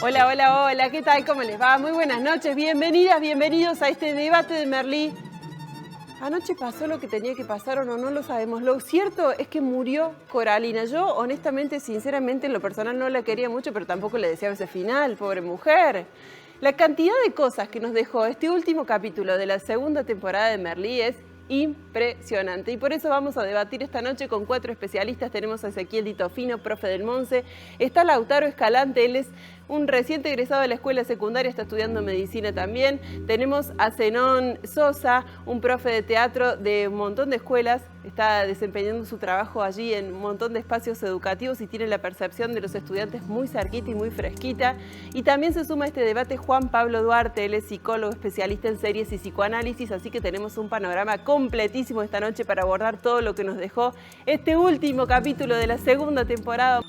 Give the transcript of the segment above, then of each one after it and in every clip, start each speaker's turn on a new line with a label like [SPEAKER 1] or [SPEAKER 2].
[SPEAKER 1] Hola, hola, hola, ¿qué tal? ¿Cómo les va? Muy buenas noches, bienvenidas, bienvenidos a este debate de Merlí. Anoche pasó lo que tenía que pasar o no lo sabemos. Lo cierto es que murió Coralina. Yo, honestamente, sinceramente, en lo personal no la quería mucho, pero tampoco le deseaba ese final, pobre mujer. La cantidad de cosas que nos dejó este último capítulo de la segunda temporada de Merlí es impresionante. Y por eso vamos a debatir esta noche con 4 especialistas. Tenemos a Ezequiel Di Tofino, profe del Monse. Está Lautaro Escalante, él es un reciente egresado de la escuela secundaria, está estudiando medicina también. Tenemos a Zenón Sosa, un profe de teatro de un montón de escuelas. Está desempeñando su trabajo allí en un montón de espacios educativos y tiene la percepción de los estudiantes muy cerquita y muy fresquita. Y también se suma a este debate Juan Pablo Duarte, él es psicólogo especialista en series y psicoanálisis, así que tenemos un panorama completísimo esta noche para abordar todo lo que nos dejó este último capítulo de la segunda temporada.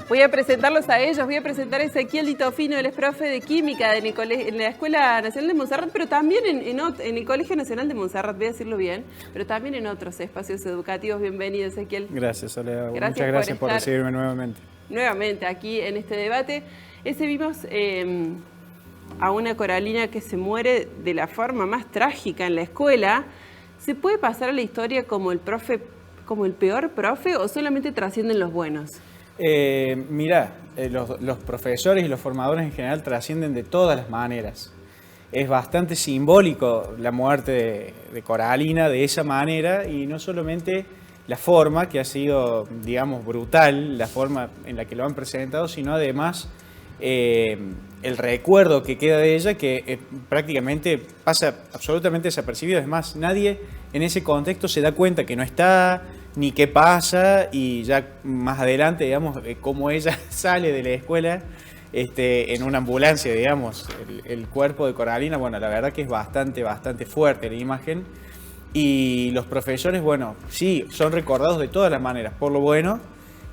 [SPEAKER 1] Voy a presentarlos a ellos, voy a presentar a Ezequiel Di Tofino, él es profe de química en la Escuela Nacional de Montserrat, pero también en el Colegio Nacional de Montserrat, voy a decirlo bien, pero también en otros espacios educativos. Bienvenido, Ezequiel.
[SPEAKER 2] Gracias, Soledad. Muchas gracias por recibirme nuevamente.
[SPEAKER 1] Nuevamente aquí en este debate. Vimos a una Coralina que se muere de la forma más trágica en la escuela. ¿Se puede pasar a la historia como el peor profe o solamente trascienden los buenos?
[SPEAKER 2] Mirá, los profesores y los formadores en general trascienden de todas las maneras. Es bastante simbólico la muerte de Coralina de esa manera, y no solamente la forma, que ha sido, digamos, brutal, la forma en la que lo han presentado, sino además el recuerdo que queda de ella, que prácticamente pasa absolutamente desapercibido. Es más, nadie en ese contexto se da cuenta que no está, ni qué pasa, y ya más adelante, digamos, cómo ella sale de la escuela en una ambulancia, digamos, el cuerpo de Coralina. Bueno, la verdad que es bastante fuerte la imagen. Y los profesores, bueno, sí, son recordados de todas las maneras, por lo bueno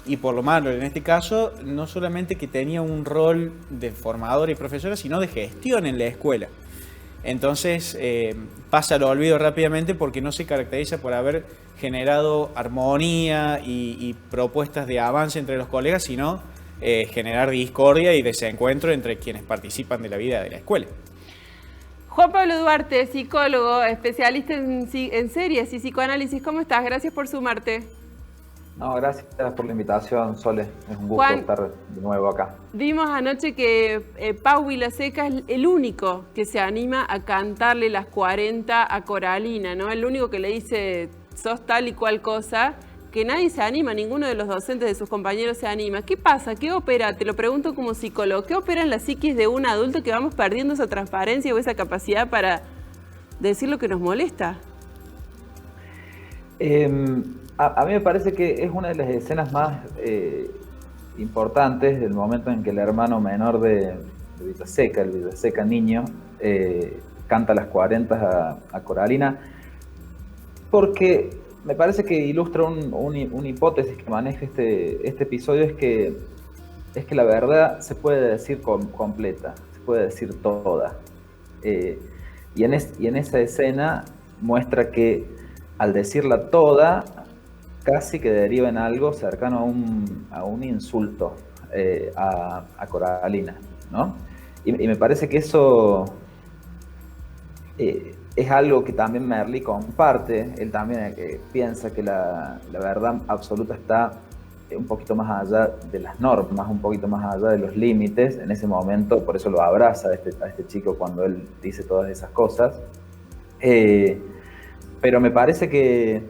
[SPEAKER 2] y por lo malo. En este caso, no solamente que tenía un rol de formador y profesora, sino de gestión en la escuela. Entonces pasa al olvido rápidamente porque no se caracteriza por haber generado armonía y propuestas de avance entre los colegas, sino generar discordia y desencuentro entre quienes participan de la vida de la escuela.
[SPEAKER 1] Juan Pablo Duarte, psicólogo, especialista en series y psicoanálisis. ¿Cómo estás? Gracias por sumarte.
[SPEAKER 3] No, gracias por la invitación, Sole. Es un gusto estar de nuevo acá.
[SPEAKER 1] Vimos anoche que Pau Vilaseca es el único que se anima a cantarle las 40 a Coralina, ¿no? El único que le dice, sos tal y cual cosa, que nadie se anima, ninguno de los docentes de sus compañeros se anima. ¿Qué pasa? ¿Qué opera? Te lo pregunto como psicólogo. ¿Qué opera en la psiquis de un adulto que vamos perdiendo esa transparencia o esa capacidad para decir lo que nos molesta?
[SPEAKER 3] A mí me parece que es una de las escenas más importantes del momento en que el hermano menor de Vilaseca, el Vilaseca niño, canta las 40 a Coralina, porque me parece que ilustra una hipótesis que maneja este episodio, es que la verdad se puede decir completa, se puede decir toda. Y en esa escena muestra que al decirla toda, casi que deriva en algo cercano a un insulto a Coralina, ¿no? Y me parece que eso es algo que también Merlí comparte. Él también piensa que la verdad absoluta está un poquito más allá de las normas, un poquito más allá de los límites. En ese momento, por eso lo abraza a este chico cuando él dice todas esas cosas. Pero me parece que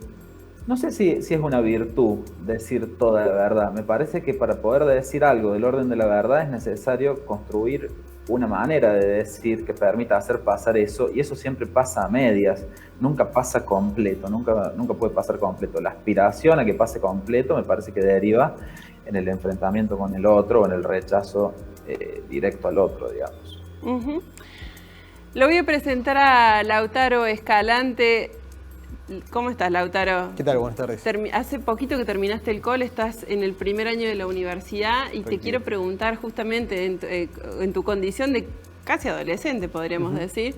[SPEAKER 3] no sé si es una virtud decir toda la verdad. Me parece que para poder decir algo del orden de la verdad es necesario construir una manera de decir que permita hacer pasar eso, y eso siempre pasa a medias, nunca pasa completo, nunca puede pasar completo. La aspiración a que pase completo me parece que deriva en el enfrentamiento con el otro o en el rechazo directo al otro, digamos.
[SPEAKER 1] Uh-huh. Lo voy a presentar a Lautaro Escalante. ¿Cómo estás, Lautaro?
[SPEAKER 4] ¿Qué tal? Buenas tardes.
[SPEAKER 1] Hace poquito que terminaste el cole, estás en el primer año de la universidad y te quiero preguntar justamente en tu condición de casi adolescente, podríamos decir.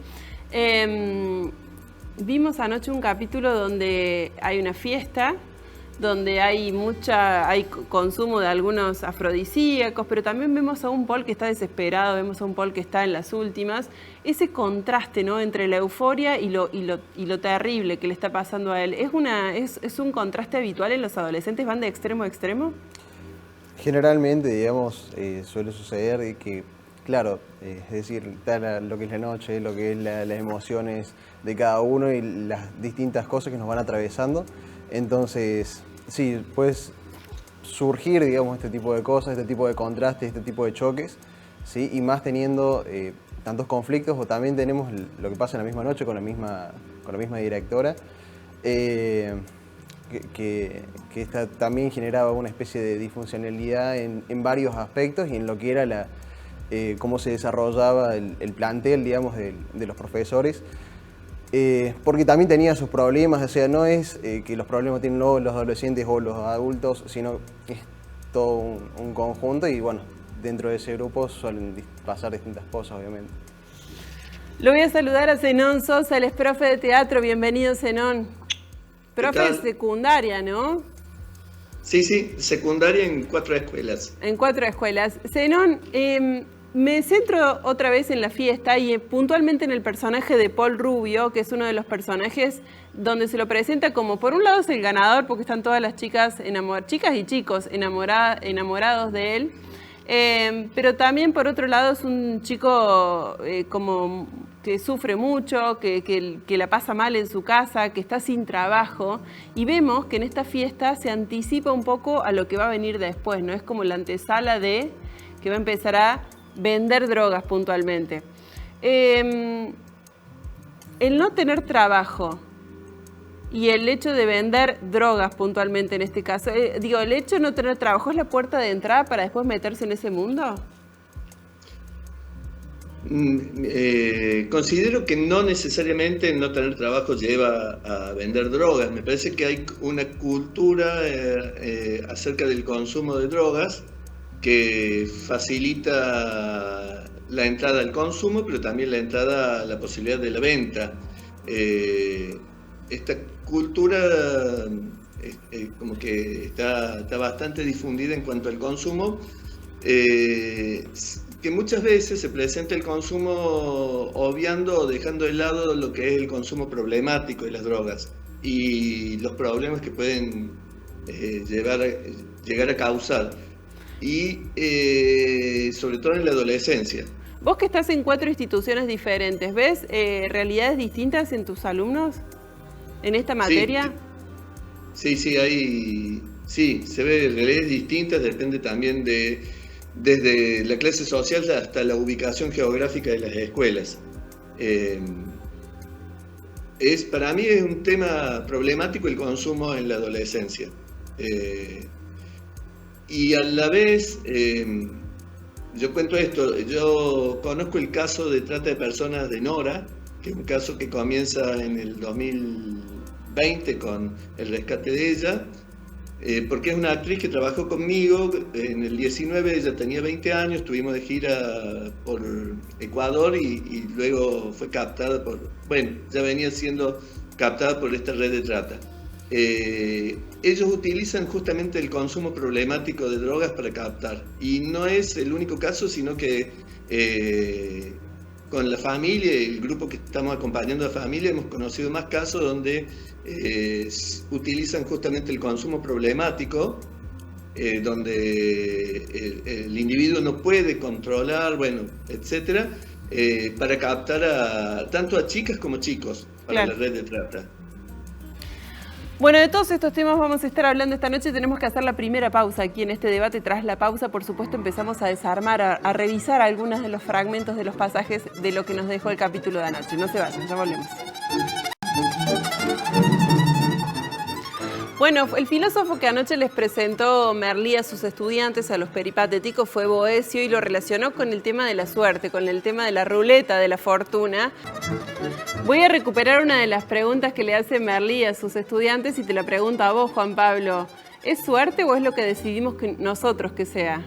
[SPEAKER 1] Vimos anoche un capítulo donde hay una fiesta donde hay consumo de algunos afrodisíacos, pero también vemos a un Paul que está desesperado, vemos a un Paul que está en las últimas. Ese contraste, ¿no?, entre la euforia y lo terrible que le está pasando a él, ¿es un contraste habitual en los adolescentes? ¿Van de extremo a extremo?
[SPEAKER 4] Generalmente, digamos, suele suceder de que, claro, es decir, está lo que es la noche, lo que es las emociones de cada uno y las distintas cosas que nos van atravesando. Entonces, sí, puede surgir, digamos, este tipo de cosas, este tipo de contrastes, este tipo de choques, ¿sí? Y más teniendo tantos conflictos, o también tenemos lo que pasa en la misma noche con la misma directora, que esta también generaba una especie de disfuncionalidad en varios aspectos y en lo que era cómo se desarrollaba el plantel, digamos, de los profesores. Porque también tenía sus problemas, o sea, no es que los problemas tienen los adolescentes o los adultos, sino es todo un conjunto y bueno, dentro de ese grupo suelen pasar distintas cosas, obviamente.
[SPEAKER 1] Lo voy a saludar a Zenón Sosa, él es profe de teatro. Bienvenido, Zenón. Profe de secundaria, ¿no?
[SPEAKER 5] Sí, secundaria en 4 escuelas.
[SPEAKER 1] En 4 escuelas. Zenón, me centro otra vez en la fiesta y puntualmente en el personaje de Paul Rubio, que es uno de los personajes donde se lo presenta como, por un lado es el ganador, porque están todas las chicas y chicos enamorados de él, pero también por otro lado es un chico como que sufre mucho, que la pasa mal en su casa, que está sin trabajo, y vemos que en esta fiesta se anticipa un poco a lo que va a venir después, ¿no? Es como la antesala de que va a empezar a vender drogas puntualmente. El no tener trabajo y el hecho de vender drogas puntualmente en este caso, el hecho de no tener trabajo, ¿es la puerta de entrada para después meterse en ese mundo?
[SPEAKER 5] Considero que no necesariamente no tener trabajo lleva a vender drogas. Me parece que hay una cultura acerca del consumo de drogas que facilita la entrada al consumo, pero también la entrada a la posibilidad de la venta. Esta cultura como que está bastante difundida en cuanto al consumo, que muchas veces se presenta el consumo obviando o dejando de lado lo que es el consumo problemático de las drogas y los problemas que pueden llegar a causar. Y sobre todo en la adolescencia.
[SPEAKER 1] Vos que estás en 4 instituciones diferentes, ¿ves realidades distintas en tus alumnos en esta materia?
[SPEAKER 5] Sí, se ve realidades distintas, depende también desde la clase social hasta la ubicación geográfica de las escuelas. Para mí es un tema problemático el consumo en la adolescencia. Y a la vez, yo cuento esto, yo conozco el caso de trata de personas de Nora, que es un caso que comienza en el 2020 con el rescate de ella, porque es una actriz que trabajó conmigo. En el 19 ella tenía 20 años, estuvimos de gira por Ecuador y luego fue captada ya venía siendo captada por esta red de trata. Ellos utilizan justamente el consumo problemático de drogas para captar, y no es el único caso, sino que con la familia, el grupo que estamos acompañando a la familia, hemos conocido más casos donde utilizan justamente el consumo problemático, donde el individuo no puede controlar, etcétera, para captar tanto a chicas como chicos para la red de trata.
[SPEAKER 1] Bueno, de todos estos temas vamos a estar hablando esta noche. Tenemos que hacer la primera pausa aquí en este debate. Tras la pausa, por supuesto, empezamos a desarmar, a revisar algunos de los fragmentos de los pasajes de lo que nos dejó el capítulo de anoche. No se vayan, ya volvemos. Bueno, el filósofo que anoche les presentó Merlí a sus estudiantes, a los peripatéticos, fue Boecio, y lo relacionó con el tema de la suerte, con el tema de la ruleta de la fortuna. Voy a recuperar una de las preguntas que le hace Merlí a sus estudiantes y te la pregunto a vos, Juan Pablo. ¿Es suerte o es lo que decidimos nosotros que sea?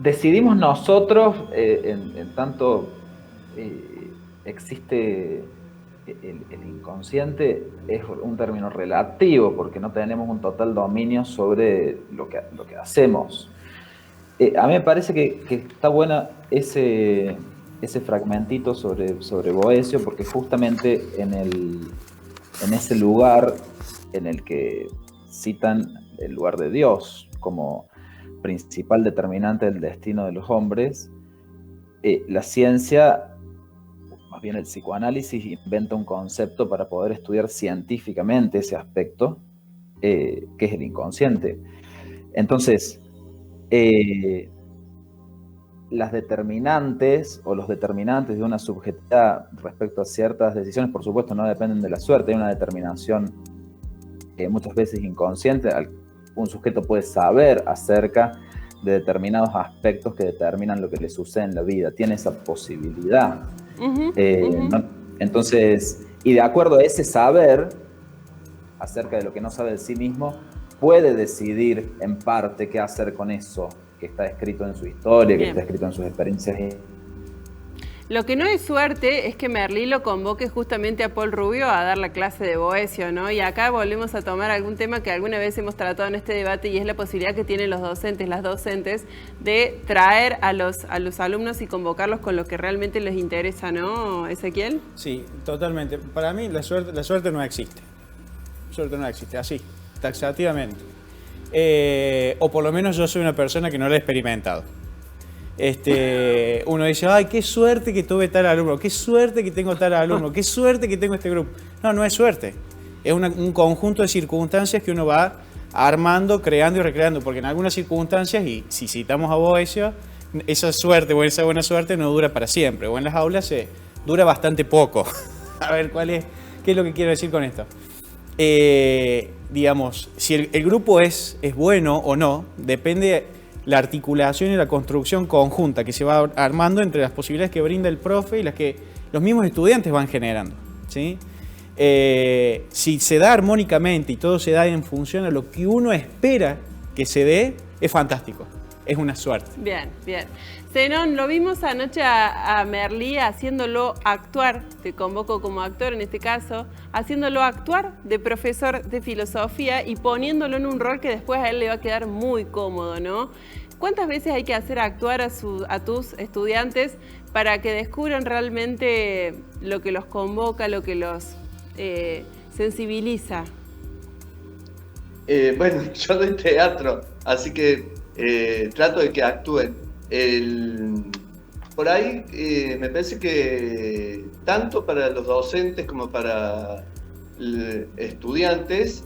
[SPEAKER 3] Decidimos nosotros, en tanto existe el inconsciente es un término relativo porque no tenemos un total dominio sobre lo que hacemos. A mí me parece que está buena ese fragmentito sobre Boecio, porque justamente en ese lugar en el que citan el lugar de Dios como principal determinante del destino de los hombres, la ciencia, más bien el psicoanálisis, inventa un concepto para poder estudiar científicamente ese aspecto, que es el inconsciente. Entonces, las determinantes o los determinantes de una subjetividad respecto a ciertas decisiones, por supuesto, no dependen de la suerte. Hay una determinación muchas veces inconsciente. Un sujeto puede saber acerca de determinados aspectos que determinan lo que le sucede en la vida. Tiene esa posibilidad. ¿No? Entonces, y de acuerdo a ese saber acerca de lo que no sabe de sí mismo, puede decidir en parte qué hacer con eso que está escrito en su historia, que está escrito en sus experiencias.
[SPEAKER 1] Lo que no es suerte es que Merlí lo convoque justamente a Paul Rubio a dar la clase de Boecio, ¿no? Y acá volvemos a tomar algún tema que alguna vez hemos tratado en este debate, y es la posibilidad que tienen los docentes, las docentes, de traer a los alumnos y convocarlos con lo que realmente les interesa, ¿no, Ezequiel?
[SPEAKER 2] Sí, totalmente. Para mí la suerte no existe. La suerte no existe, así, taxativamente. O por lo menos yo soy una persona que no lo he experimentado. Uno dice, ay, qué suerte que tuve tal alumno, qué suerte que tengo tal alumno, qué suerte que tengo este grupo. No, no es suerte. Es un conjunto de circunstancias que uno va armando, creando y recreando, porque en algunas circunstancias, y si citamos a Boecio, esa suerte o esa buena suerte no dura para siempre, o en las aulas dura bastante poco. A ver, ¿qué es lo que quiero decir con esto? Digamos, si el grupo es bueno o no, depende la articulación y la construcción conjunta que se va armando entre las posibilidades que brinda el profe y las que los mismos estudiantes van generando, ¿sí? Si se da armónicamente y todo se da en función a lo que uno espera que se dé, es fantástico, es una suerte.
[SPEAKER 1] Bien, bien. Zenón, lo vimos anoche a Merlí haciéndolo actuar, te convoco como actor en este caso, haciéndolo actuar de profesor de filosofía y poniéndolo en un rol que después a él le va a quedar muy cómodo, ¿no? ¿Cuántas veces hay que hacer actuar a tus estudiantes para que descubran realmente lo que los convoca, lo que los sensibiliza?
[SPEAKER 5] Bueno, yo doy teatro, así que trato de que actúen. Por ahí me parece que tanto para los docentes como para estudiantes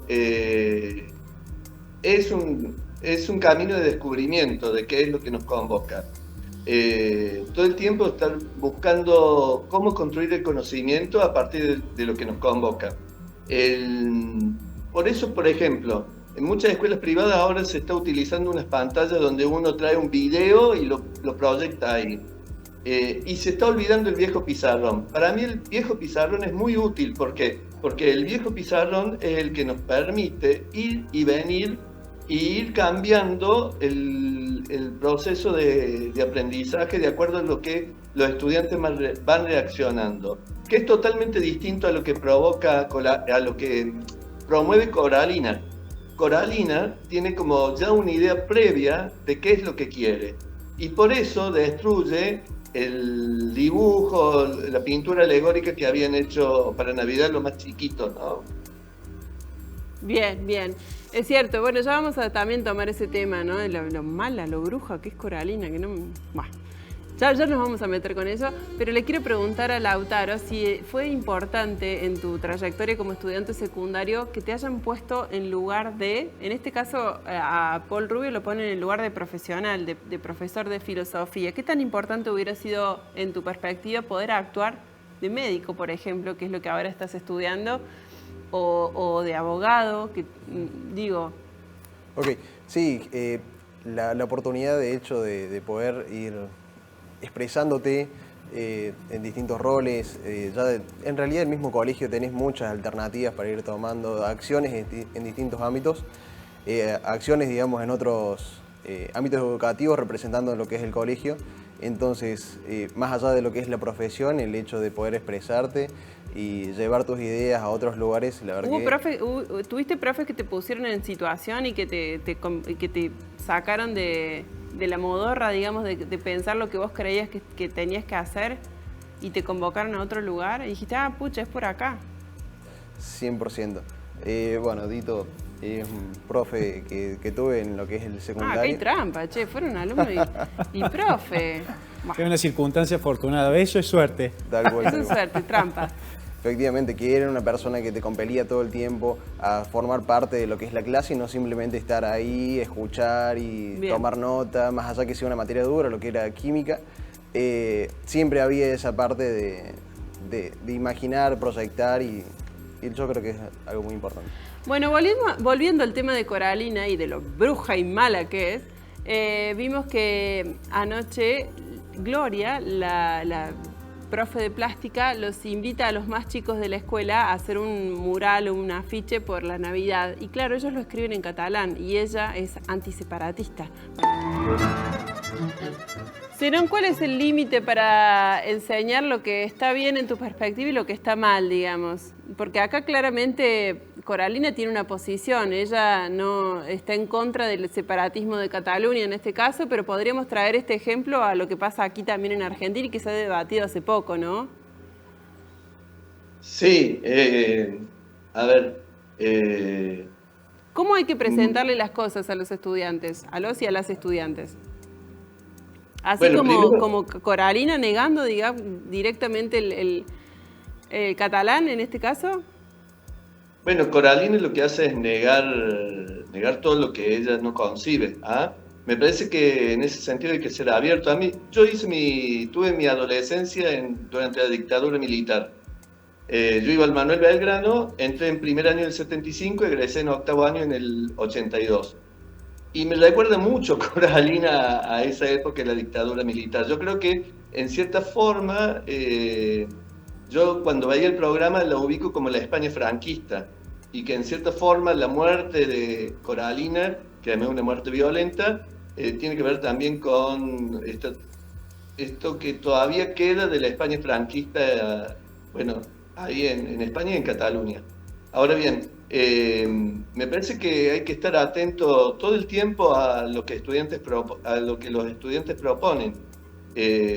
[SPEAKER 5] es un camino de descubrimiento de qué es lo que nos convoca. Todo el tiempo estar buscando cómo construir el conocimiento a partir de lo que nos convoca. Por eso, por ejemplo, en muchas escuelas privadas ahora se está utilizando unas pantallas donde uno trae un video y lo proyecta ahí. Y se está olvidando el viejo pizarrón. Para mí el viejo pizarrón es muy útil. ¿Por qué? Porque el viejo pizarrón es el que nos permite ir y venir y ir cambiando el proceso de aprendizaje de acuerdo a lo que los estudiantes van reaccionando. Que es totalmente distinto a lo que a lo que promueve Coralina. Coralina tiene como ya una idea previa de qué es lo que quiere y por eso destruye el dibujo, la pintura alegórica que habían hecho para Navidad los más chiquitos, ¿no?
[SPEAKER 1] Bien, bien. Es cierto. Bueno, ya vamos a también tomar ese tema, ¿no? De lo mala, lo bruja que es Coralina, que no... Bueno, ya nos vamos a meter con eso, pero le quiero preguntar a Lautaro si fue importante en tu trayectoria como estudiante secundario que te hayan puesto en lugar de, en este caso a Paul Rubio lo ponen en lugar de profesional, de profesor de filosofía. ¿Qué tan importante hubiera sido en tu perspectiva poder actuar de médico, por ejemplo, que es lo que ahora estás estudiando, o de abogado, que digo...
[SPEAKER 4] Ok, sí, la oportunidad de hecho de poder ir expresándote en distintos roles, en realidad en el mismo colegio tenés muchas alternativas para ir tomando acciones en distintos ámbitos, acciones digamos en otros ámbitos educativos representando lo que es el colegio, Entonces, más allá de lo que es la profesión, el hecho de poder expresarte y llevar tus ideas a otros lugares, la verdad
[SPEAKER 1] ¿Tuviste profes que te pusieron en situación y que te sacaron de la modorra, digamos, de pensar lo que vos creías que tenías que hacer y te convocaron a otro lugar y dijiste, ah, pucha, es por acá?
[SPEAKER 4] 100%. Bueno, Dito es un profe que tuve en lo que es el secundario.
[SPEAKER 1] Ah, qué trampa, che, fueron alumno y profe.
[SPEAKER 2] Es una circunstancia afortunada, eso es suerte.
[SPEAKER 4] Tal cual.
[SPEAKER 1] Eso es suerte, trampa.
[SPEAKER 4] Efectivamente, que era una persona que te compelía todo el tiempo a formar parte de lo que es la clase y no simplemente estar ahí, escuchar y tomar nota, más allá que sea una materia dura, lo que era química. Siempre había esa parte de imaginar, proyectar y yo creo que es algo muy importante.
[SPEAKER 1] Bueno, volviendo al tema de Coralina y de lo bruja y mala que es, vimos que anoche Gloria, la profe de plástica, los invita a los más chicos de la escuela a hacer un mural o un afiche por la Navidad. Y claro, ellos lo escriben en catalán y ella es antiseparatista. Serón, ¿cuál es el límite para enseñar lo que está bien en tu perspectiva y lo que está mal, digamos? Porque acá claramente Coralina tiene una posición, ella no está en contra del separatismo de Cataluña en este caso, pero podríamos traer este ejemplo a lo que pasa aquí también en Argentina y que se ha debatido hace poco, ¿no?
[SPEAKER 5] Sí, a ver...
[SPEAKER 1] ¿Cómo hay que presentarle las cosas a los estudiantes, a los y a las estudiantes? Así bueno, como Coralina negando, digamos, directamente el catalán en este caso.
[SPEAKER 5] Bueno, Coralina lo que hace es negar todo lo que ella no concibe. ¿Ah? Me parece que en ese sentido hay que ser abierto. A mí, yo tuve mi adolescencia durante la dictadura militar. Yo iba al Manuel Belgrano, entré en primer año del 75, egresé en octavo año en el 82. Y me recuerda mucho Coralina a esa época de la dictadura militar. Yo creo que, en cierta forma, yo cuando veía el programa la ubico como la España franquista. Y que, en cierta forma, la muerte de Coralina, que además es una muerte violenta, tiene que ver también con esto que todavía queda de la España franquista, bueno, ahí en España y en Cataluña. Ahora bien, me parece que hay que estar atento todo el tiempo a lo que los estudiantes proponen,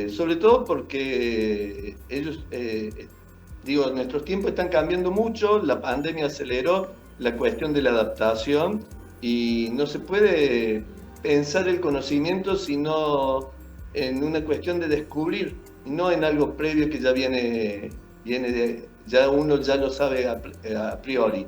[SPEAKER 5] sobre todo porque ellos, nuestros tiempos están cambiando mucho, la pandemia aceleró la cuestión de la adaptación y no se puede pensar el conocimiento sino en una cuestión de descubrir, no en algo previo que ya viene ya uno ya lo sabe a priori.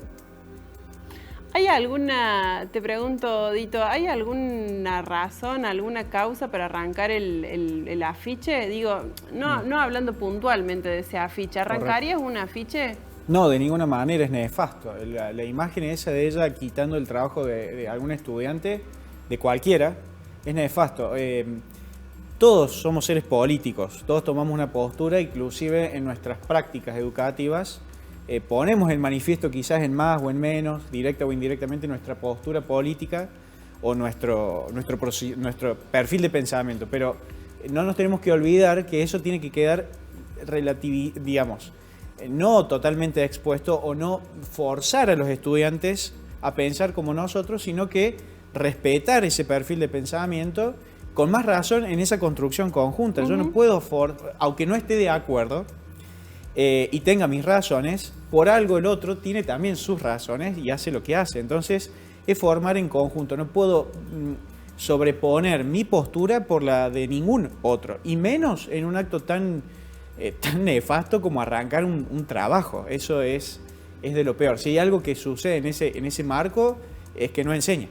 [SPEAKER 1] Te pregunto, Dito, ¿hay alguna razón, alguna causa para arrancar el afiche? Digo, no hablando puntualmente de ese afiche, ¿arrancarías un afiche?
[SPEAKER 2] No, de ninguna manera, es nefasto. La imagen esa de ella quitando el trabajo de algún estudiante, de cualquiera, es nefasto. Todos somos seres políticos, todos tomamos una postura, inclusive en nuestras prácticas educativas, ponemos en manifiesto quizás en más o en menos, directa o indirectamente, nuestra postura política o nuestro perfil de pensamiento, pero no nos tenemos que olvidar que eso tiene que quedar no totalmente expuesto o no forzar a los estudiantes a pensar como nosotros, sino que respetar ese perfil de pensamiento con más razón en esa construcción conjunta. Yo no puedo, aunque no esté de acuerdo y tenga mis razones, por algo el otro tiene también sus razones y hace lo que hace. Entonces es formar en conjunto. No puedo sobreponer mi postura por la de ningún otro, y menos en un acto tan nefasto como arrancar un trabajo. Eso es de lo peor. Si hay algo que sucede en ese marco, es que no enseña.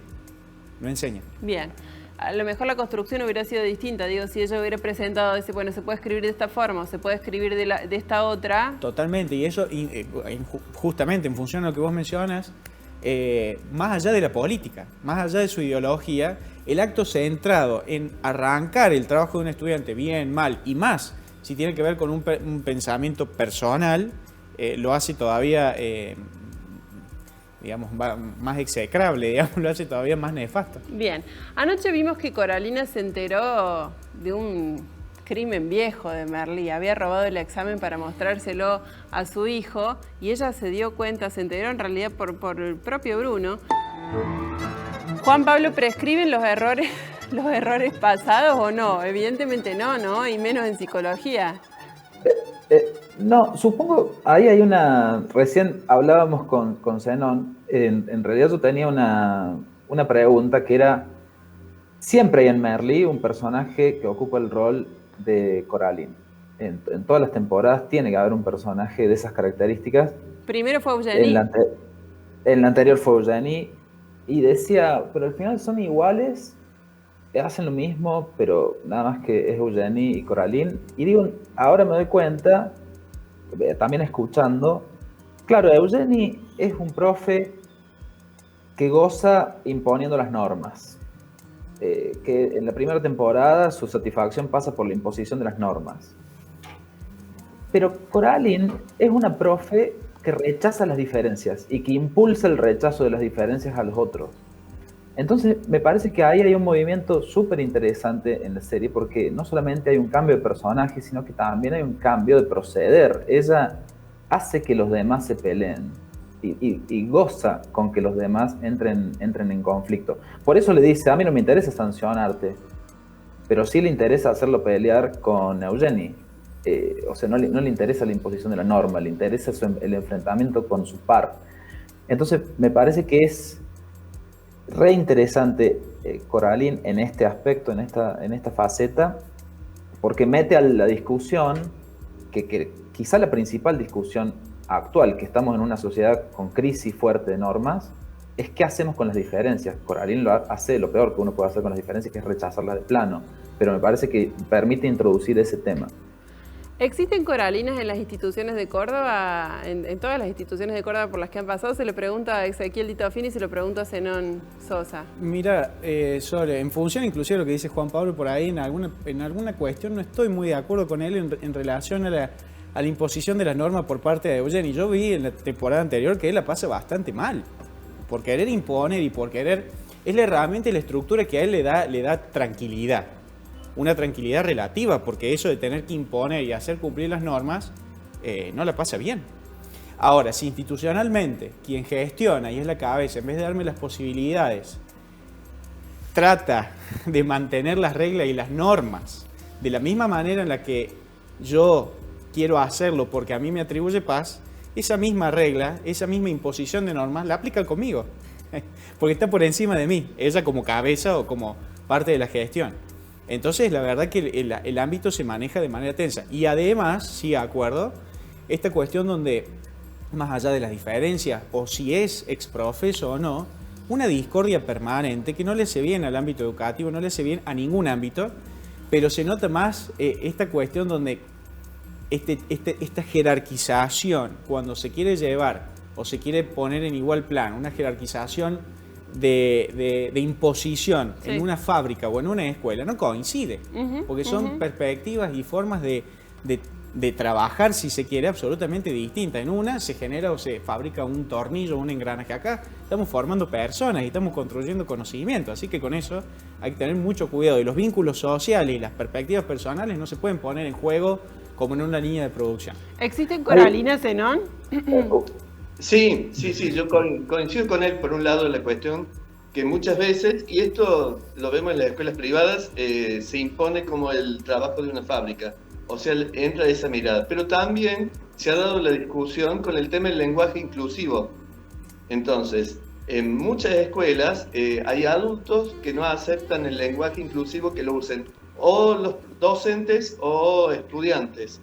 [SPEAKER 1] Bien. A lo mejor la construcción hubiera sido distinta, digo, si ella hubiera presentado, bueno, se puede escribir de esta forma o se puede escribir de esta otra.
[SPEAKER 2] Totalmente, y eso justamente en función de lo que vos mencionas, más allá de la política, más allá de su ideología, el acto centrado en arrancar el trabajo de un estudiante bien, mal y más, si tiene que ver con un pensamiento personal, lo hace todavía, más execrable, lo hace todavía más nefasto.
[SPEAKER 1] Bien, anoche vimos que Coralina se enteró de un crimen viejo de Merlí. Había robado el examen para mostrárselo a su hijo y ella se dio cuenta, se enteró en realidad por el propio Bruno. Juan Pablo, ¿prescriben los errores pasados o no? Evidentemente no, ¿no? Y menos en psicología.
[SPEAKER 3] No, supongo, ahí hay una, recién hablábamos con Zenón, en realidad yo tenía una pregunta que era, siempre hay en Merlí un personaje que ocupa el rol de Coraline. En todas las temporadas tiene que haber un personaje de esas características.
[SPEAKER 1] Primero fue Eugenie.
[SPEAKER 3] En la anterior fue Eugenie, y decía, pero al final son iguales, hacen lo mismo, pero nada más que es Eugenie y Coraline. Y digo, ahora me doy cuenta, también escuchando, claro, Eugenie es un profe que goza imponiendo las normas. Que en la primera temporada su satisfacción pasa por la imposición de las normas. Pero Coraline es una profe que rechaza las diferencias y que impulsa el rechazo de las diferencias a los otros. Entonces, me parece que ahí hay un movimiento súper interesante en la serie, porque no solamente hay un cambio de personaje, sino que también hay un cambio de proceder. Ella hace que los demás se peleen y goza con que los demás entren en conflicto. Por eso le dice, a mí no me interesa sancionarte, pero sí le interesa hacerlo pelear con Eugenie. O sea, no le interesa la imposición de la norma, le interesa el enfrentamiento con su par. Entonces, me parece que es re interesante Coraline en este aspecto, en esta faceta, porque mete a la discusión, que quizá la principal discusión actual, que estamos en una sociedad con crisis fuerte de normas, es qué hacemos con las diferencias. Coraline hace lo peor que uno puede hacer con las diferencias, que es rechazarlas de plano, pero me parece que permite introducir ese tema.
[SPEAKER 1] ¿Existen coralinas en las instituciones de Córdoba? En todas las instituciones de Córdoba por las que han pasado, se le pregunta a Ezequiel Di Tofini y se lo pregunta a Zenón Sosa.
[SPEAKER 2] Mira, Sole, en función inclusive de lo que dice Juan Pablo por ahí, en alguna cuestión no estoy muy de acuerdo con él en relación a la imposición de las normas por parte de Eugenie. Yo vi en la temporada anterior que él la pasa bastante mal, por querer imponer y por querer... Es la herramienta y la estructura que a él le da tranquilidad. Una tranquilidad relativa, porque eso de tener que imponer y hacer cumplir las normas, no la pasa bien. Ahora, si institucionalmente quien gestiona y es la cabeza, en vez de darme las posibilidades, trata de mantener las reglas y las normas de la misma manera en la que yo quiero hacerlo porque a mí me atribuye paz, esa misma regla, esa misma imposición de normas, la aplica conmigo, porque está por encima de mí, ella como cabeza o como parte de la gestión. Entonces, la verdad que el ámbito se maneja de manera tensa. Y además, sí, de acuerdo, esta cuestión donde, más allá de las diferencias, o si es exprofeso o no, una discordia permanente que no le hace bien al ámbito educativo, no le hace bien a ningún ámbito, pero se nota más esta cuestión donde esta jerarquización, cuando se quiere llevar o se quiere poner en igual plano, una jerarquización de imposición sí, en una fábrica o en una escuela, no coincide, porque son perspectivas y formas de trabajar, si se quiere, absolutamente distintas. En una se genera o se fabrica un tornillo o un engranaje. Acá estamos formando personas y estamos construyendo conocimiento, así que con eso hay que tener mucho cuidado. Y los vínculos sociales y las perspectivas personales no se pueden poner en juego como en una línea de producción.
[SPEAKER 1] ¿Existen coralinas, Zenón?
[SPEAKER 5] Sí, yo coincido con él por un lado en la cuestión que muchas veces, y esto lo vemos en las escuelas privadas, se impone como el trabajo de una fábrica, o sea, entra esa mirada, pero también se ha dado la discusión con el tema del lenguaje inclusivo. Entonces, en muchas escuelas hay adultos que no aceptan el lenguaje inclusivo que lo usen, o los docentes o estudiantes.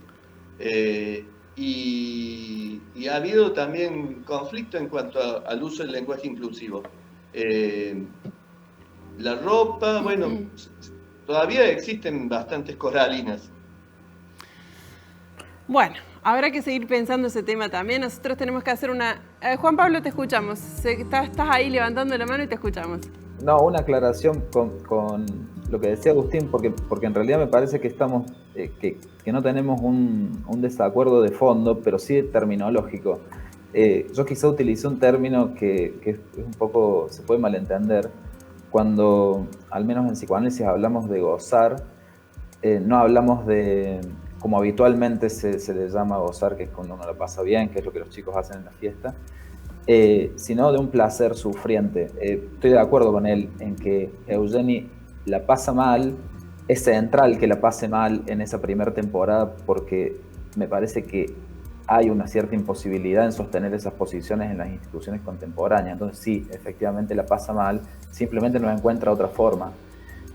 [SPEAKER 5] Y ha habido también conflicto en cuanto al uso del lenguaje inclusivo. La ropa, bueno, todavía existen bastantes coralinas.
[SPEAKER 1] Bueno, habrá que seguir pensando ese tema también. Nosotros tenemos que hacer una... Juan Pablo, te escuchamos. Estás ahí levantando la mano y te escuchamos.
[SPEAKER 3] No, una aclaración con lo que decía Agustín, porque en realidad me parece que estamos que no tenemos un desacuerdo de fondo, pero sí terminológico. Yo quizá utilicé un término que es un poco, se puede malentender, cuando al menos en psicoanálisis hablamos de gozar, no hablamos de, como habitualmente se le llama gozar, que es cuando uno la pasa bien, que es lo que los chicos hacen en la fiesta, sino de un placer sufriente. Estoy de acuerdo con él en que Eugenie la pasa mal, es central que la pase mal en esa primera temporada porque me parece que hay una cierta imposibilidad en sostener esas posiciones en las instituciones contemporáneas. Entonces sí, efectivamente la pasa mal, simplemente no encuentra otra forma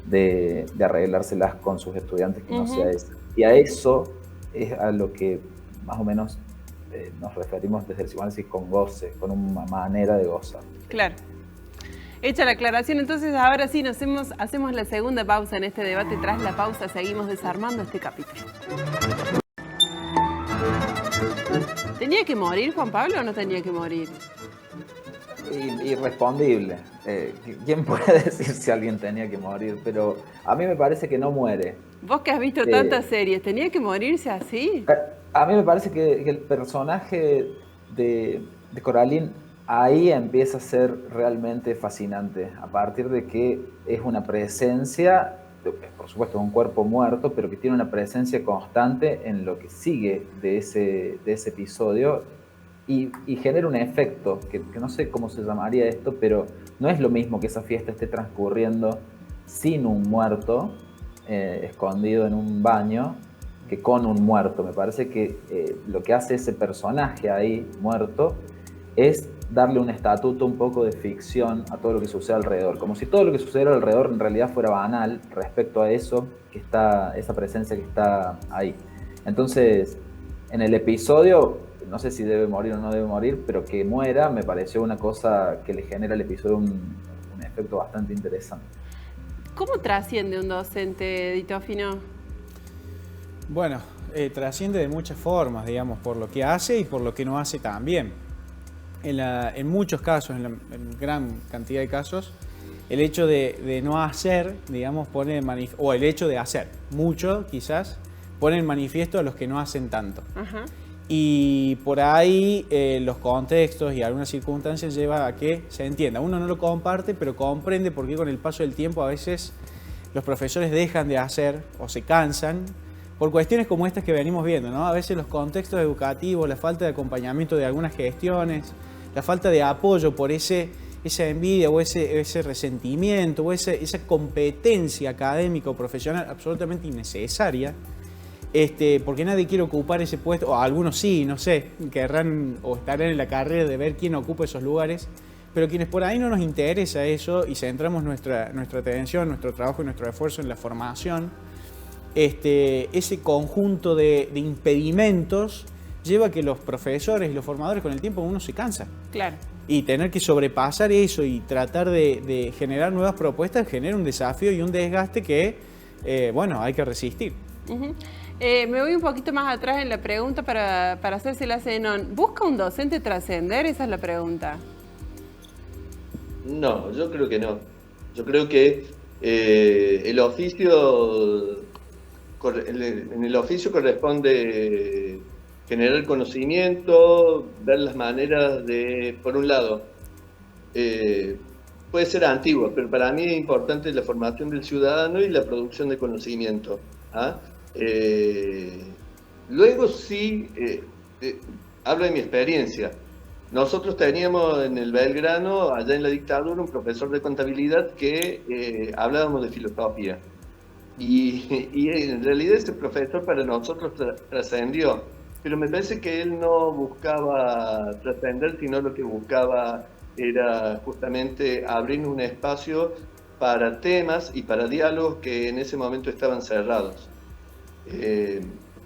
[SPEAKER 3] de arreglárselas con sus estudiantes que no sea esa. Y a eso es a lo que más o menos nos referimos desde el psicoanálisis con goce, con una manera de gozar.
[SPEAKER 1] Claro. Hecha la aclaración, entonces ahora sí hacemos la segunda pausa en este debate. Tras la pausa seguimos desarmando este capítulo. ¿Tenía que morir Juan Pablo o no tenía que morir?
[SPEAKER 3] Irrespondible. ¿Quién puede decir si alguien tenía que morir? Pero a mí me parece que no muere.
[SPEAKER 1] Vos que has visto tantas series, ¿tenía que morirse así?
[SPEAKER 3] A mí me parece que el personaje de Coraline ahí empieza a ser realmente fascinante, a partir de que es una presencia, por supuesto un cuerpo muerto, pero que tiene una presencia constante en lo que sigue de ese episodio y genera un efecto, que no sé cómo se llamaría esto, pero no es lo mismo que esa fiesta esté transcurriendo sin un muerto, escondido en un baño, que con un muerto. Me parece que lo que hace ese personaje ahí muerto es darle un estatuto un poco de ficción a todo lo que sucede alrededor, como si todo lo que sucediera alrededor en realidad fuera banal respecto a eso que está, esa presencia que está ahí. Entonces, en el episodio, no sé si debe morir o no debe morir, pero que muera me pareció una cosa que le genera al episodio un efecto bastante interesante.
[SPEAKER 1] ¿Cómo trasciende un docente, Ditofino?
[SPEAKER 2] Bueno, trasciende de muchas formas, digamos, por lo que hace y por lo que no hace también. En muchos casos, en gran cantidad de casos, el hecho de no hacer, digamos, pone en manifiesto, o el hecho de hacer mucho, quizás, pone en manifiesto a los que no hacen tanto. Ajá. Y por ahí los contextos y algunas circunstancias lleva a que se entienda. Uno no lo comparte, pero comprende por qué con el paso del tiempo a veces los profesores dejan de hacer o se cansan por cuestiones como estas que venimos viendo, ¿no? A veces los contextos educativos, la falta de acompañamiento de algunas gestiones, la falta de apoyo por esa envidia o ese resentimiento o esa competencia académica o profesional absolutamente innecesaria, porque nadie quiere ocupar ese puesto, o algunos sí, no sé, querrán o estarán en la carrera de ver quién ocupa esos lugares, pero quienes por ahí no nos interesa eso y centramos nuestra atención, nuestro trabajo y nuestro esfuerzo en la formación, ese conjunto de impedimentos lleva a que los profesores y los formadores con el tiempo uno se cansa. Claro. Y tener que sobrepasar eso y tratar de generar nuevas propuestas genera un desafío y un desgaste que, bueno, hay que resistir.
[SPEAKER 1] Me voy un poquito más atrás en la pregunta para hacérsela a Zenón. ¿Busca un docente trascender? Esa es la pregunta.
[SPEAKER 5] No, yo creo que no. Yo creo que el oficio, en el oficio corresponde generar conocimiento, ver las maneras de, por un lado, puede ser antiguo, pero para mí es importante la formación del ciudadano y la producción de conocimiento. ¿Ah? Luego sí, hablo de mi experiencia. Nosotros teníamos en el Belgrano, allá en la dictadura, un profesor de contabilidad que hablábamos de filosofía. Y en realidad ese profesor para nosotros trascendió. Pero me parece que él no buscaba trascender, sino lo que buscaba era justamente abrir un espacio para temas y para diálogos que en ese momento estaban cerrados.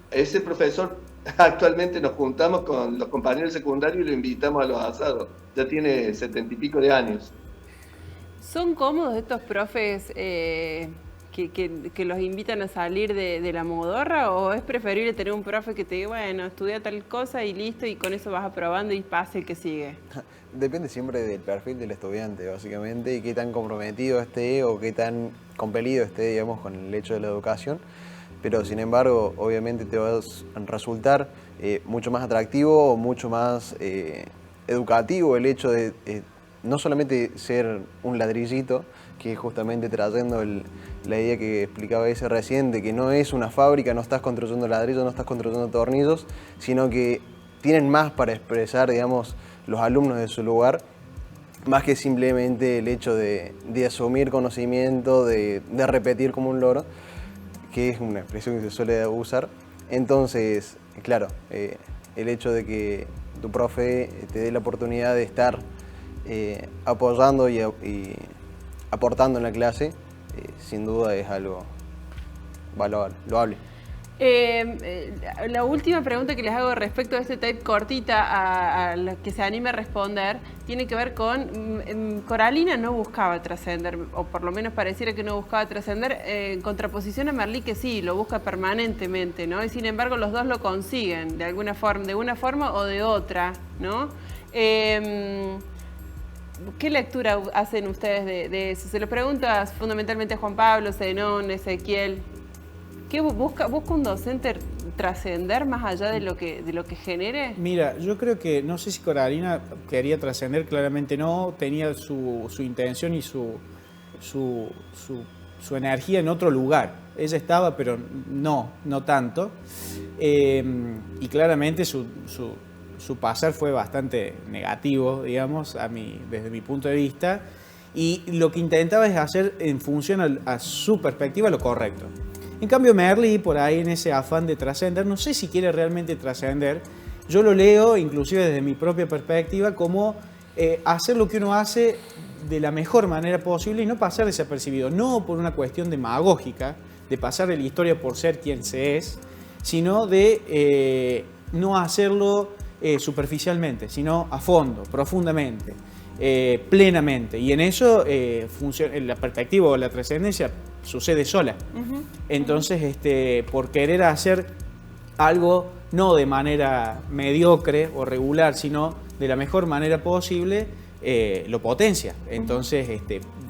[SPEAKER 5] Ese profesor, actualmente nos juntamos con los compañeros secundarios y lo invitamos a los asados. Ya tiene 70 y pico de años.
[SPEAKER 1] ¿Son cómodos estos profes que los invitan a salir de la modorra, o es preferible tener un profe que te diga, bueno, estudia tal cosa y listo, y con eso vas aprobando y pasa el que sigue?
[SPEAKER 4] Depende siempre del perfil del estudiante, básicamente, y qué tan comprometido esté o qué tan compelido esté, digamos, con el hecho de la educación. Pero, sin embargo, obviamente te va a resultar mucho más atractivo, mucho más educativo el hecho de no solamente ser un ladrillito, que es justamente trayendo la idea que explicaba ese recién, de que no es una fábrica, no estás construyendo ladrillos, no estás construyendo tornillos, sino que tienen más para expresar, digamos, los alumnos de su lugar, más que simplemente el hecho de asumir conocimiento, de repetir como un loro, que es una expresión que se suele usar. Entonces, claro, el hecho de que tu profe te dé la oportunidad de estar apoyando y aportando en la clase, sin duda es algo loable.
[SPEAKER 1] La última pregunta que les hago respecto a este tape cortita a la que se anime a responder tiene que ver con Coralina no buscaba trascender, o por lo menos pareciera que no buscaba trascender, en contraposición a Merlí, que sí, lo busca permanentemente, ¿no? Y sin embargo los dos lo consiguen de una forma o de otra, ¿no? ¿Qué lectura hacen ustedes de eso? Se lo pregunto fundamentalmente a Juan Pablo, Zenón, Ezequiel. ¿Qué busca un docente trascender más allá de lo que genere?
[SPEAKER 2] Mira, yo creo que, no sé si Coralina quería trascender, claramente no, tenía su intención y su energía en otro lugar. Ella estaba, pero no tanto. Y claramente su pasar fue bastante negativo, digamos, desde mi punto de vista. Y lo que intentaba es hacer en función a su perspectiva lo correcto. En cambio, Merlí, por ahí en ese afán de trascender, no sé si quiere realmente trascender. Yo lo leo, inclusive desde mi propia perspectiva, como hacer lo que uno hace de la mejor manera posible y no pasar desapercibido. No por una cuestión demagógica, de pasar de la historia por ser quien se es, sino de no hacerlo superficialmente, sino a fondo, profundamente, plenamente. Y en eso la perspectiva o la trascendencia sucede sola. Entonces, por querer hacer algo no de manera mediocre o regular, sino de la mejor manera posible, lo potencia. Entonces,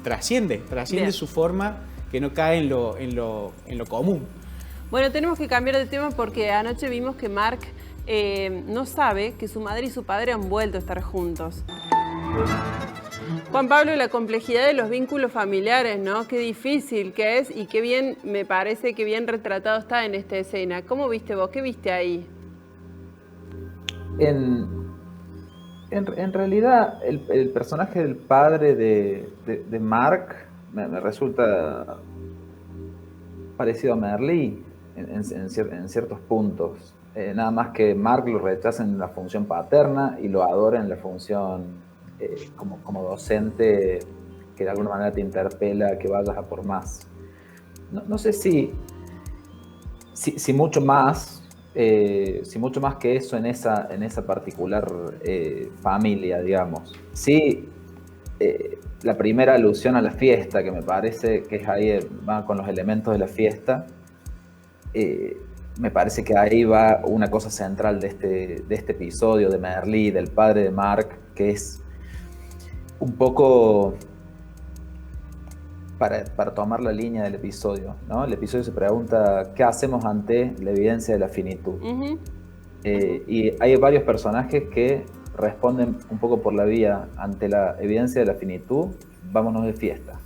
[SPEAKER 2] trasciende su forma, que no cae en lo común.
[SPEAKER 1] Bueno, tenemos que cambiar de tema porque anoche vimos que Mark no sabe que su madre y su padre han vuelto a estar juntos. Juan Pablo, la complejidad de los vínculos familiares, ¿no? Qué difícil que es y qué bien, me parece que bien retratado está en esta escena. ¿Cómo viste vos? ¿Qué viste ahí?
[SPEAKER 3] En realidad, el personaje del padre de Mark me resulta parecido a Merlí en ciertos puntos. Nada más que Mark lo rechaza en la función paterna y lo adora en la función como docente, que de alguna manera te interpela a que vayas a por más. No sé si mucho más, si mucho más que eso en esa particular familia, digamos. Sí, la primera alusión a la fiesta, que me parece que es ahí, va con los elementos de la fiesta, me parece que ahí va una cosa central de este episodio de Merlí, del padre de Mark, que es un poco para tomar la línea del episodio, ¿no? El episodio se pregunta, ¿qué hacemos ante la evidencia de la finitud? Y hay varios personajes que responden un poco por la vía, ante la evidencia de la finitud, vámonos de fiesta.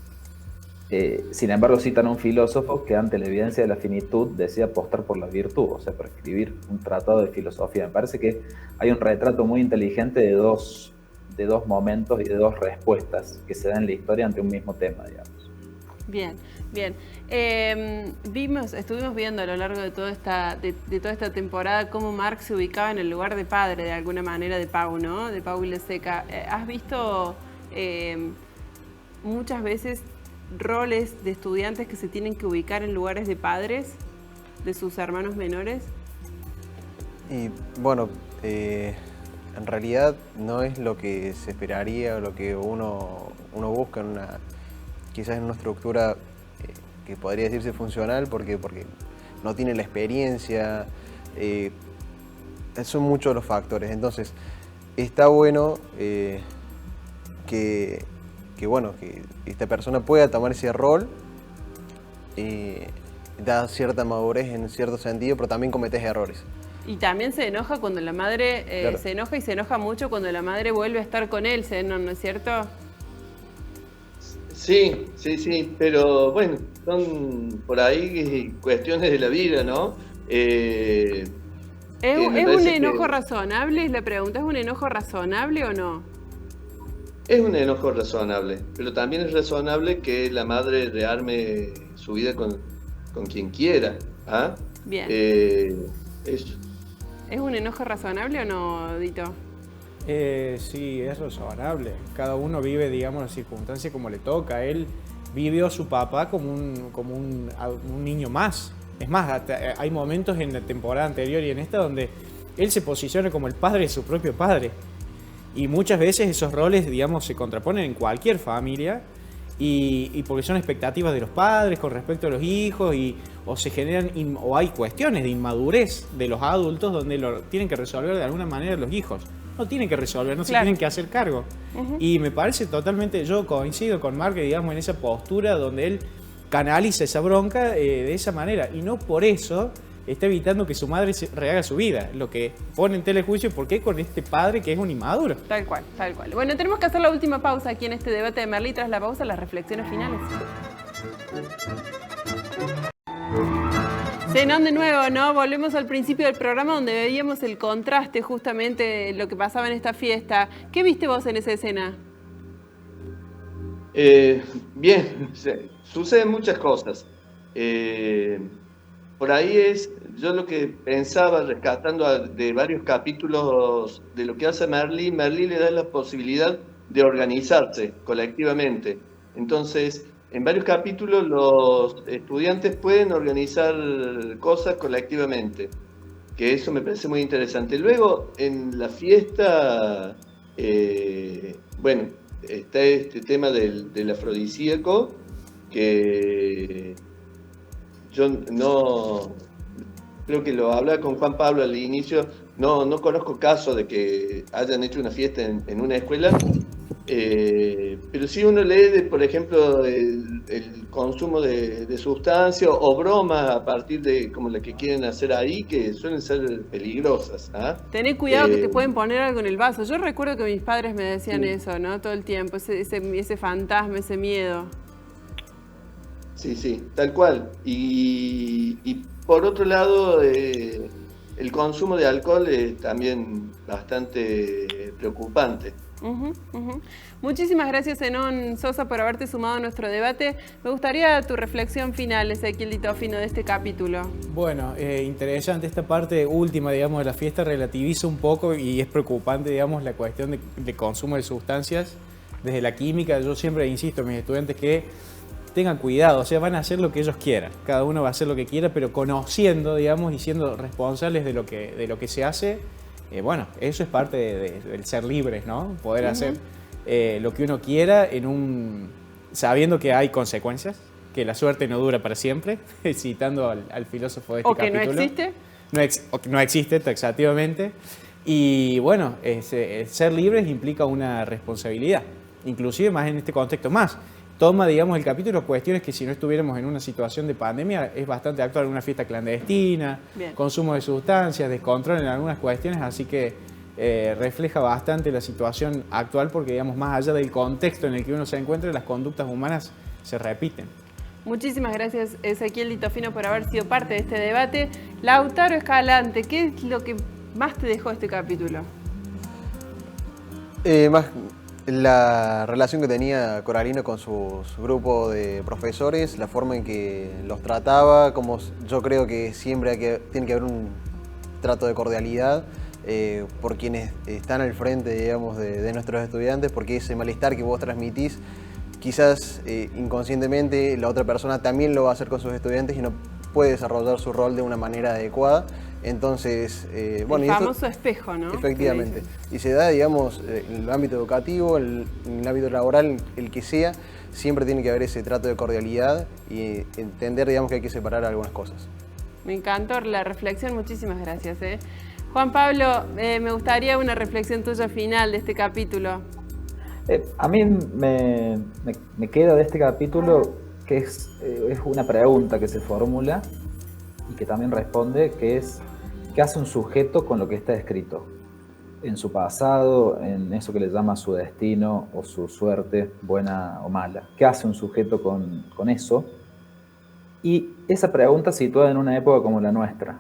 [SPEAKER 3] Sin embargo, citan a un filósofo que ante la evidencia de la finitud decía apostar por la virtud, o sea, por escribir un tratado de filosofía. Me parece que hay un retrato muy inteligente de dos momentos y de dos respuestas que se dan en la historia ante un mismo tema, digamos.
[SPEAKER 1] Bien. Estuvimos viendo a lo largo de toda esta temporada cómo Mark se ubicaba en el lugar de padre, de alguna manera, de Pau, ¿no? De Pau Vilaseca. ¿Has visto muchas veces roles de estudiantes que se tienen que ubicar en lugares de padres de sus hermanos menores?
[SPEAKER 4] Y bueno, en realidad no es lo que se esperaría o lo que uno busca quizás en una estructura que podría decirse funcional, porque no tiene la experiencia, son muchos los factores. Entonces, está bueno que esta persona pueda tomar ese rol, da cierta madurez en cierto sentido, pero también cometes errores.
[SPEAKER 1] Y también se enoja cuando la madre, claro. Se enoja y se enoja mucho cuando la madre vuelve a estar con él, ¿no es cierto?
[SPEAKER 5] Sí, sí, sí, pero bueno, son por ahí cuestiones de la vida, ¿no? Que me
[SPEAKER 1] ¿Es un
[SPEAKER 5] parece
[SPEAKER 1] enojo
[SPEAKER 5] que
[SPEAKER 1] razonable? La pregunta, ¿es un enojo razonable o no?
[SPEAKER 5] es un enojo razonable, pero también es razonable que la madre rearme su vida con quien quiera. ¿Ah?
[SPEAKER 1] Bien.
[SPEAKER 5] Eh, eso.
[SPEAKER 1] ¿Es un enojo razonable o no, Dito?
[SPEAKER 2] Sí, es razonable. Cada uno vive, digamos, la circunstancia como le toca. Él vivió a su papá como un niño más. Es más, hay momentos en la temporada anterior y en esta donde él se posiciona como el padre de su propio padre. Y muchas veces esos roles, digamos, se contraponen en cualquier familia y porque son expectativas de los padres con respecto a los hijos o se generan o hay cuestiones de inmadurez de los adultos donde lo tienen que resolver de alguna manera los hijos. No tienen que resolver, no se tienen que hacer cargo. Y me parece totalmente, yo coincido con Mark, digamos, en esa postura donde él canaliza esa bronca de esa manera y no por eso está evitando que su madre se rehaga su vida, lo que pone en tela de juicio por qué con este padre que es un inmaduro.
[SPEAKER 1] Tal cual, tal cual. Bueno, tenemos que hacer la última pausa aquí en este debate de Merlí. Tras la pausa, las reflexiones finales. Zenón de nuevo, ¿no? Volvemos al principio del programa donde veíamos el contraste justamente de lo que pasaba en esta fiesta. ¿Qué viste vos en esa escena?
[SPEAKER 5] Bien, suceden muchas cosas. Por ahí yo lo que pensaba, rescatando de varios capítulos de lo que hace Merlí le da la posibilidad de organizarse colectivamente. Entonces, en varios capítulos los estudiantes pueden organizar cosas colectivamente, que eso me parece muy interesante. Luego, en la fiesta, bueno, está este tema del afrodisíaco, que yo no creo que lo hablaba con Juan Pablo al inicio, no conozco caso de que hayan hecho una fiesta en una escuela, pero sí uno lee, por ejemplo, el consumo de sustancias o bromas a partir de como la que quieren hacer ahí, que suelen ser peligrosas. ¿Ah?
[SPEAKER 1] Tené cuidado que te pueden poner algo en el vaso. Yo recuerdo que mis padres me decían eso, ¿no? Todo el tiempo, ese fantasma, ese miedo.
[SPEAKER 5] Sí, sí, tal cual. Y por otro lado, el consumo de alcohol es también bastante preocupante.
[SPEAKER 1] Muchísimas gracias, Zenón Sosa, por haberte sumado a nuestro debate. Me gustaría tu reflexión final, Ezequiel Ditofino, de este capítulo.
[SPEAKER 2] Bueno, interesante esta parte última, digamos, de la fiesta, relativiza un poco y es preocupante, digamos, la cuestión de consumo de sustancias. Desde la química, yo siempre insisto a mis estudiantes que tengan cuidado, o sea, van a hacer lo que ellos quieran. Cada uno va a hacer lo que quiera, pero conociendo, digamos, y siendo responsables de lo que se hace. Bueno, eso es parte del ser libres, ¿no? Poder hacer lo que uno quiera sabiendo que hay consecuencias, que la suerte no dura para siempre, citando al filósofo de este capítulo.
[SPEAKER 1] ¿O que no existe?
[SPEAKER 2] No existe, taxativamente. Y bueno, ser libres implica una responsabilidad, inclusive más en este contexto más. Toma, digamos, el capítulo cuestiones que si no estuviéramos en una situación de pandemia es bastante actual, una fiesta clandestina, consumo de sustancias, descontrol en algunas cuestiones, así que refleja bastante la situación actual porque, digamos, más allá del contexto en el que uno se encuentra, las conductas humanas se repiten.
[SPEAKER 1] Muchísimas gracias, Ezequiel Ditofino, por haber sido parte de este debate. Lautaro Escalante, ¿qué es lo que más te dejó este capítulo?
[SPEAKER 4] Más la relación que tenía Coralina con su grupo de profesores, la forma en que los trataba, como yo creo que siempre tiene que haber un trato de cordialidad por quienes están al frente, digamos, de nuestros estudiantes, porque ese malestar que vos transmitís, quizás inconscientemente la otra persona también lo va a hacer con sus estudiantes y no puede desarrollar su rol de una manera adecuada. Entonces, bueno,
[SPEAKER 1] el famoso espejo, ¿no?
[SPEAKER 4] Efectivamente. Y se da, digamos, en el ámbito educativo, en el ámbito laboral, el que sea, siempre tiene que haber ese trato de cordialidad y entender, digamos, que hay que separar algunas cosas.
[SPEAKER 1] Me encantó la reflexión, muchísimas gracias. Juan Pablo, me gustaría una reflexión tuya final de este capítulo.
[SPEAKER 3] A mí me queda de este capítulo que es una pregunta que se formula y que también responde, que es ¿qué hace un sujeto con lo que está escrito? en su pasado, en eso que le llama su destino o su suerte, buena o mala. ¿Qué hace un sujeto con eso? Y esa pregunta situada en una época como la nuestra.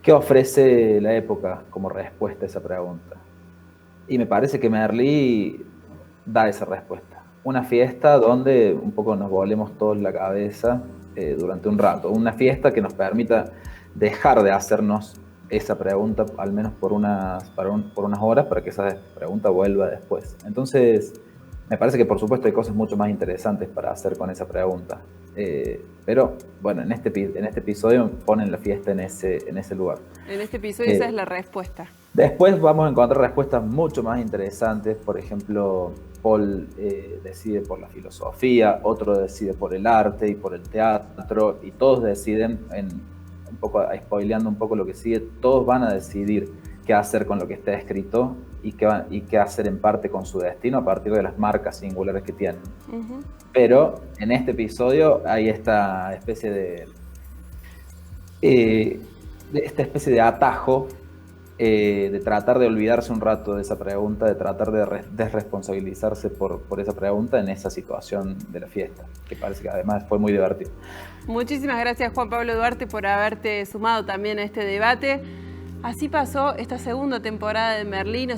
[SPEAKER 3] ¿Qué ofrece la época como respuesta a esa pregunta? Y me parece que Merlí da esa respuesta. Una fiesta donde un poco nos volemos todos la cabeza durante un rato. Una fiesta que nos permita dejar de hacernos esa pregunta, al menos por unas horas, para que esa pregunta vuelva después. Entonces, me parece que por supuesto hay cosas mucho más interesantes para hacer con esa pregunta. Pero bueno, en este episodio ponen la fiesta en ese lugar.
[SPEAKER 1] En este episodio esa es la respuesta.
[SPEAKER 3] Después vamos a encontrar respuestas mucho más interesantes. Por ejemplo, Paul decide por la filosofía, otro decide por el arte y por el teatro, y todos deciden, un poco spoileando un poco lo que sigue, todos van a decidir qué hacer con lo que está escrito y qué hacer en parte con su destino a partir de las marcas singulares que tienen. Uh-huh. Pero en este episodio hay esta especie de atajo de tratar de olvidarse un rato de esa pregunta, de tratar de desresponsabilizarse por esa pregunta en esa situación de la fiesta, que parece que además fue muy divertido.
[SPEAKER 1] Muchísimas gracias, Juan Pablo Duarte, por haberte sumado también a este debate. Así pasó esta segunda temporada de Merlí.